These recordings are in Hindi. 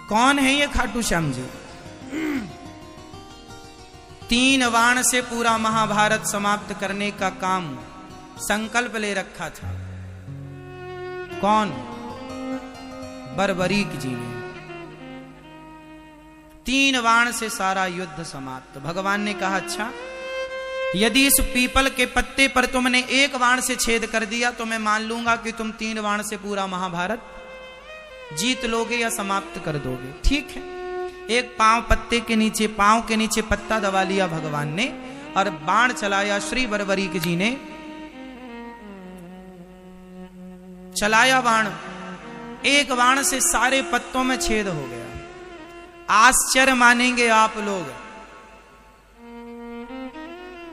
कौन है ये खाटू श्याम जी? 3 बाण से पूरा महाभारत समाप्त करने का काम संकल्प ले रखा था। कौन? बर्बरीक जी ने। 3 बाण से सारा युद्ध समाप्त। भगवान ने कहा, अच्छा यदि इस पीपल के पत्ते पर तुमने 1 बाण से छेद कर दिया तो मैं मान लूंगा कि तुम 3 बाण से पूरा महाभारत जीत लोगे या समाप्त कर दोगे। ठीक है। एक पांव पत्ते के नीचे, पांव के नीचे पत्ता दबा लिया भगवान ने और बाण चलाया। श्री बर्बरीक जी ने चलाया बाण। 1 बाण से सारे पत्तों में छेद हो गया। आश्चर्य मानेंगे आप लोग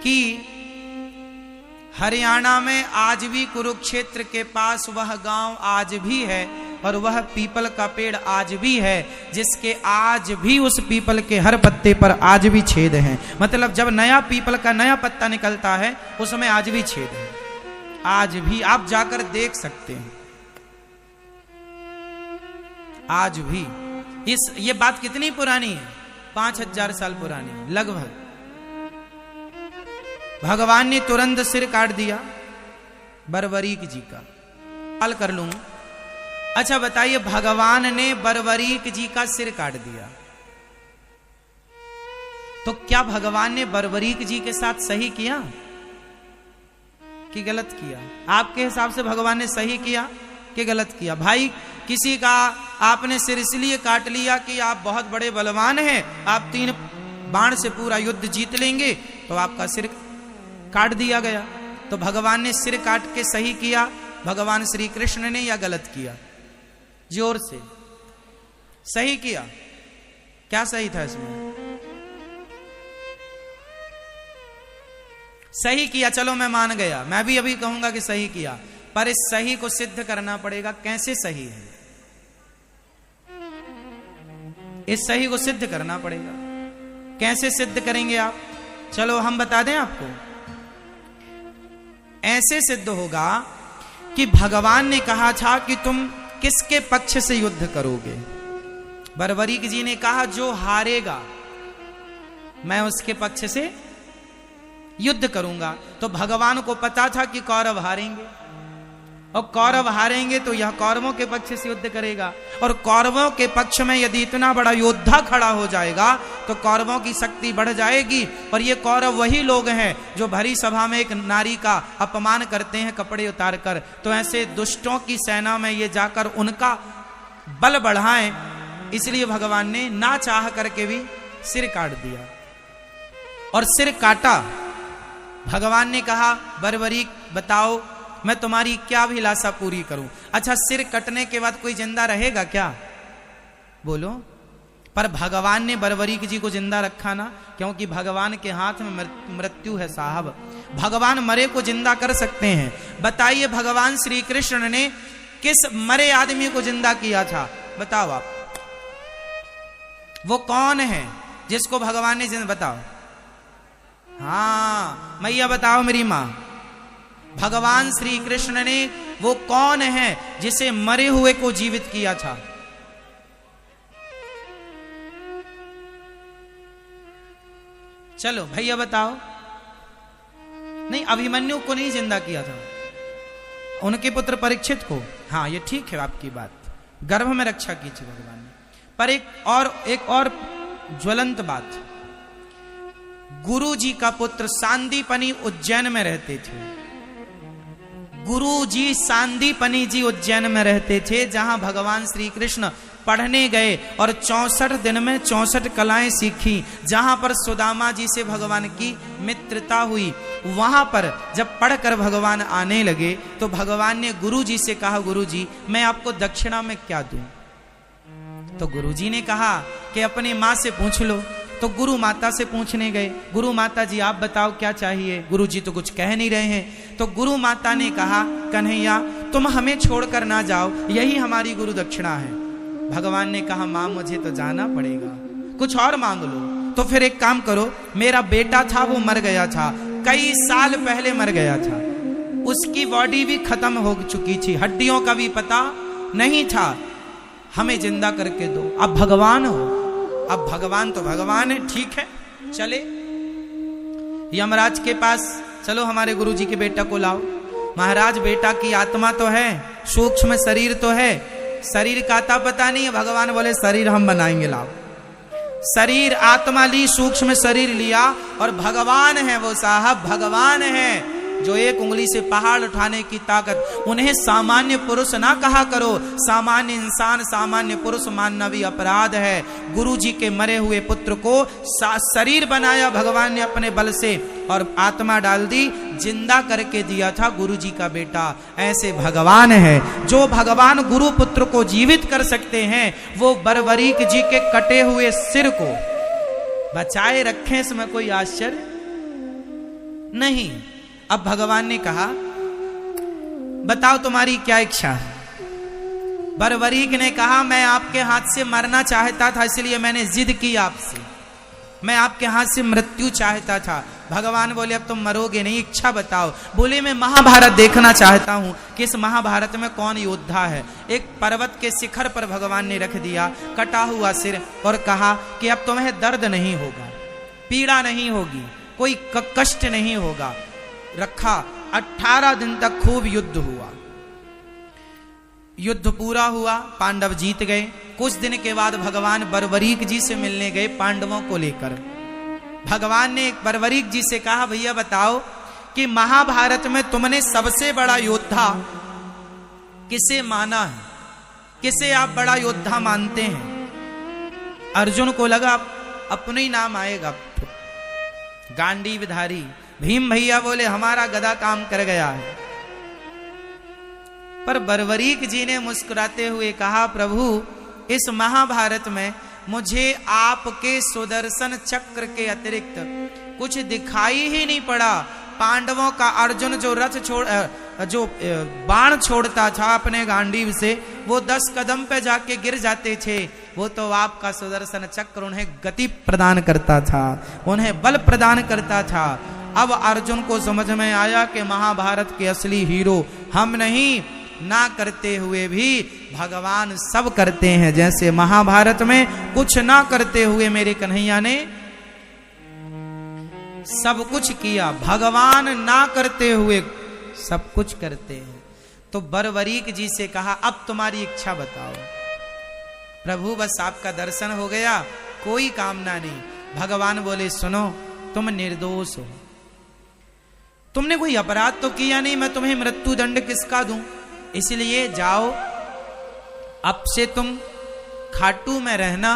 कि हरियाणा में आज भी कुरुक्षेत्र के पास वह गांव आज भी है और वह पीपल का पेड़ आज भी है, जिसके आज भी उस पीपल के हर पत्ते पर आज भी छेद हैं। मतलब जब नया पीपल का नया पत्ता निकलता है उसमें आज भी छेद है। आज भी आप जाकर देख सकते हैं। आज भी ये बात कितनी पुरानी है? 5000 साल पुरानी लगभग। भगवान ने तुरंत सिर काट दिया बर्बरीक जी का। हल कर लूंगा। अच्छा बताइए, भगवान ने बर्बरीक जी का सिर काट दिया तो क्या भगवान ने बर्बरीक जी के साथ सही किया कि गलत किया? आपके हिसाब से भगवान ने सही किया कि गलत किया? भाई किसी का आपने सिर इसलिए काट लिया कि आप बहुत बड़े बलवान हैं, आप 3 बाण से पूरा युद्ध जीत लेंगे, तो आपका सिर काट दिया गया। तो भगवान ने सिर काट के सही किया भगवान श्री कृष्ण ने या गलत किया? जोर से। सही किया। क्या सही था इसमें? सही किया। चलो मैं मान गया, मैं भी अभी कहूंगा कि सही किया, पर इस सही को सिद्ध करना पड़ेगा। कैसे सही है? इस सही को सिद्ध करना पड़ेगा। कैसे सिद्ध करेंगे आप? चलो हम बता दें आपको। ऐसे सिद्ध होगा कि भगवान ने कहा था कि तुम किसके पक्ष से युद्ध करोगे? बर्बरीक जी ने कहा जो हारेगा मैं उसके पक्ष से युद्ध करूंगा। तो भगवान को पता था कि कौरव हारेंगे, और कौरव हारेंगे तो यह कौरवों के पक्ष से युद्ध करेगा, और कौरवों के पक्ष में यदि इतना बड़ा योद्धा खड़ा हो जाएगा तो कौरवों की शक्ति बढ़ जाएगी। और ये कौरव वही लोग हैं जो भरी सभा में एक नारी का अपमान करते हैं कपड़े उतार कर। तो ऐसे दुष्टों की सेना में ये जाकर उनका बल बढ़ाएं, इसलिए भगवान ने ना चाह करके भी सिर काट दिया। और सिर काटा। भगवान ने कहा बर्बरीक बताओ मैं तुम्हारी क्या अभिलाषा पूरी करूं? अच्छा सिर कटने के बाद कोई जिंदा रहेगा क्या? बोलो। पर भगवान ने बर्बरीक जी को जिंदा रखा ना, क्योंकि भगवान के हाथ में मृत्यु है साहब। भगवान मरे को जिंदा कर सकते हैं। बताइए भगवान श्री कृष्ण ने किस मरे आदमी को जिंदा किया था? बताओ आप। वो कौन है जिसको भगवान ने जिंदा? बताओ। हाँ मैया बताओ मेरी मां। भगवान श्री कृष्ण ने वो कौन है जिसे मरे हुए को जीवित किया था? चलो भैया बताओ। नहीं, अभिमन्यु को नहीं जिंदा किया था, उनके पुत्र परीक्षित को। हाँ ये ठीक है आपकी बात, गर्भ में रक्षा की थी भगवान ने। पर एक और ज्वलंत बात, गुरु जी का पुत्र सांदीपनी उज्जैन में रहते थे। गुरु जी सांदीपनी जी उज्जैन में रहते थे, जहां भगवान श्री कृष्ण पढ़ने गए और 64 दिन में 64 कलाएं सीखी। जहां पर सुदामा जी से भगवान की मित्रता हुई, वहां पर जब पढ़कर भगवान आने लगे तो भगवान ने गुरु जी से कहा, गुरु जी मैं आपको दक्षिणा में क्या दूं? तो गुरु जी ने कहा कि अपनी मां से पूछ लो। तो गुरु माता से पूछने गए, गुरु माता जी आप बताओ क्या चाहिए? गुरु जी तो कुछ कह नहीं रहे हैं। तो गुरु माता ने कहा, कन्हैया तुम हमें छोड़कर ना जाओ, यही हमारी गुरु दक्षिणा है। भगवान ने कहा, मां मुझे तो जाना पड़ेगा, कुछ और मांग लो। तो फिर एक काम करो, मेरा बेटा था वो मर गया था, कई साल पहले मर गया था, उसकी बॉडी भी खत्म हो चुकी थी, हड्डियों का भी पता नहीं था। हमें जिंदा करके दो। अब भगवान हो, अब भगवान तो भगवान है, ठीक है चले यमराज के पास, चलो हमारे गुरुजी के बेटा को लाओ। महाराज बेटा की आत्मा तो है, सूक्ष्म शरीर तो है, शरीर का आता पता नहीं है। भगवान बोले शरीर हम बनाएंगे, लाओ। शरीर आत्मा ली, सूक्ष्म शरीर लिया, और भगवान है वो साहब, भगवान है जो एक उंगली से पहाड़ उठाने की ताकत। उन्हें सामान्य पुरुष ना कहा करो, सामान्य इंसान सामान्य पुरुष मानना भी अपराध है। गुरुजी के मरे हुए पुत्र को शरीर बनाया भगवान ने अपने बल से, और आत्मा डाल दी, जिंदा करके दिया था गुरुजी का बेटा। ऐसे भगवान है, जो भगवान गुरु पुत्र को जीवित कर सकते हैं, वो बरबरीक जी के कटे हुए सिर को बचाए रखें, इसमें कोई आश्चर्य नहीं। अब भगवान ने कहा बताओ तुम्हारी क्या इच्छा है। बरबरीक ने कहा मैं आपके हाथ से मरना चाहता था, इसलिए मैंने जिद की आपसे, मैं आपके हाथ से मृत्यु चाहता था। भगवान बोले अब तुम मरोगे नहीं, इच्छा बताओ। बोले मैं महाभारत देखना चाहता हूं कि इस महाभारत में कौन योद्धा है। एक पर्वत के शिखर पर भगवान ने रख दिया कटा हुआ सिर, और कहा कि अब तुम्हें दर्द नहीं होगा, पीड़ा नहीं होगी, कोई कष्ट नहीं होगा। रखा, 18 दिन तक खूब युद्ध हुआ। युद्ध पूरा हुआ, पांडव जीत गए। कुछ दिन के बाद भगवान बरबरीक जी से मिलने गए पांडवों को लेकर। भगवान ने बरबरीक जी से कहा भैया बताओ कि महाभारत में तुमने सबसे बड़ा योद्धा किसे माना है, किसे आप बड़ा योद्धा मानते हैं। अर्जुन को लगा अपने ही नाम आएगा, गांडीवधारी। भीम भैया बोले हमारा गदा काम कर गया है। पर बरबरीक जी ने मुस्कुराते हुए कहा प्रभु इस महाभारत में मुझे आपके सुदर्शन चक्र के अतिरिक्त कुछ दिखाई ही नहीं पड़ा। पांडवों का अर्जुन जो बाण छोड़ता था अपने गांडीव से, वो 10 कदम पे जाके गिर जाते थे। वो तो आपका सुदर्शन चक्र उन्हें गति प्रदान करता था, उन्हें बल प्रदान करता था। अब अर्जुन को समझ में आया कि महाभारत के असली हीरो हम नहीं, ना करते हुए भी भगवान सब करते हैं। जैसे महाभारत में कुछ ना करते हुए मेरे कन्हैया ने सब कुछ किया, भगवान ना करते हुए सब कुछ करते हैं। तो बरबरीक जी से कहा अब तुम्हारी इच्छा बताओ। प्रभु बस आपका दर्शन हो गया, कोई कामना नहीं। भगवान बोले सुनो तुम निर्दोष हो, तुमने कोई अपराध तो किया नहीं, मैं तुम्हें मृत्यु दंड किसका दूं। इसलिए जाओ अब से तुम खाटू में रहना,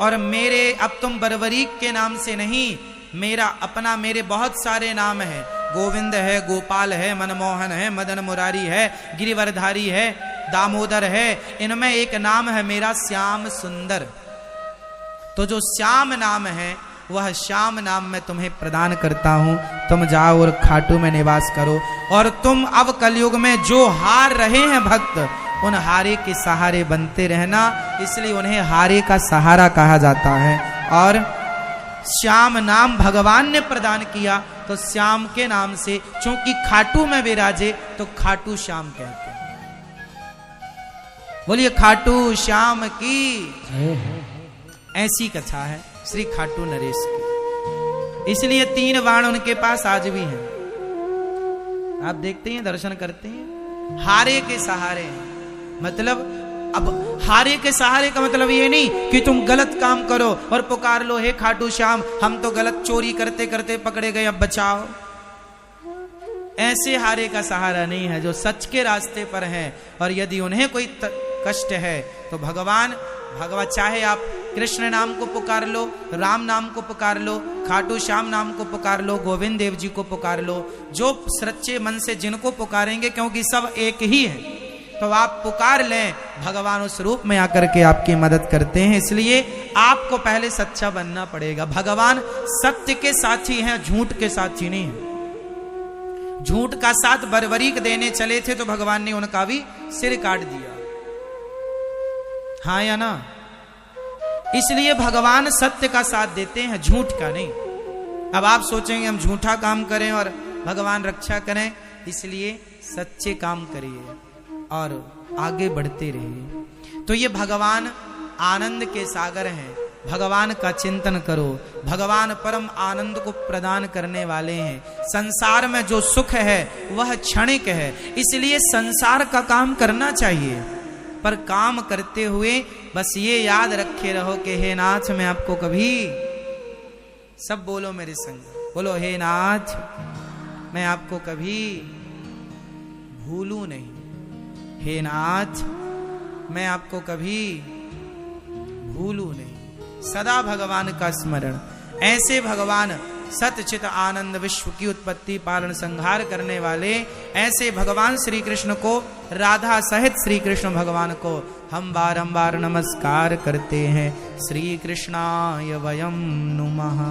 और मेरे अब तुम बरबरीक के नाम से नहीं, मेरा अपना मेरे बहुत सारे नाम है। गोविंद है, गोपाल है, मनमोहन है, मदन मुरारी है, गिरिवरधारी है, दामोदर है। इनमें एक नाम है मेरा श्याम सुंदर। तो जो श्याम नाम है वह श्याम नाम मैं तुम्हें प्रदान करता हूं। तुम जाओ और खाटू में निवास करो, और तुम अब कलयुग में जो हार रहे हैं भक्त, उन हारे के सहारे बनते रहना। इसलिए उन्हें हारे का सहारा कहा जाता है। और श्याम नाम भगवान ने प्रदान किया, तो श्याम के नाम से चूंकि खाटू में विराजे तो खाटू श्याम कहते हैं। बोलिए खाटू श्याम की। ऐसी कथा है श्री खाटू नरेश की। इसलिए 3 बाण उनके पास आज भी हैं। आप देखते हैं, दर्शन करते हैं, हारे के सहारे हैं। मतलब अब हारे के सहारे का मतलब ये नहीं कि तुम गलत काम करो और पुकार लो हे खाटू श्याम हम तो गलत चोरी करते करते पकड़े गए अब बचाओ। ऐसे हारे का सहारा नहीं है, जो सच के रास्ते पर हैं। और यदि उन्हें कोई कष्ट है तो भगवान चाहे आप कृष्ण नाम को पुकार लो, राम नाम को पुकार लो, खाटू श्याम नाम को पुकार लो, गोविंद देव जी को पुकार लो, जो सच्चे मन से जिनको पुकारेंगे, क्योंकि सब एक ही है, तो आप पुकार लें, भगवान उस रूप में आकर के आपकी मदद करते हैं। इसलिए आपको पहले सच्चा बनना पड़ेगा। भगवान सत्य के साथी हैं, झूठ के साथी नहीं है। झूठ का साथ बरबरीक देने चले थे तो भगवान ने उनका भी सिर काट दिया, हाँ या ना। इसलिए भगवान सत्य का साथ देते हैं, झूठ का नहीं। अब आप सोचेंगे हम झूठा काम करें और भगवान रक्षा करें, इसलिए सच्चे काम करिए और आगे बढ़ते रहिए। तो ये भगवान आनंद के सागर हैं, भगवान का चिंतन करो, भगवान परम आनंद को प्रदान करने वाले हैं। संसार में जो सुख है वह क्षणिक है, इसलिए संसार का काम करना चाहिए, पर काम करते हुए बस ये याद रखे रहो कि हे नाथ मैं आपको कभी, सब बोलो मेरे संग, बोलो हे नाथ मैं आपको कभी भूलूं नहीं, हे नाथ मैं आपको कभी भूलूं नहीं। सदा भगवान का स्मरण। ऐसे भगवान सतचित आनंद विश्व की उत्पत्ति पालन संहार करने वाले ऐसे भगवान श्री कृष्ण को, राधा सहित श्री कृष्ण भगवान को हम बारंबार नमस्कार करते हैं। श्री कृष्णाय वयम नुमः।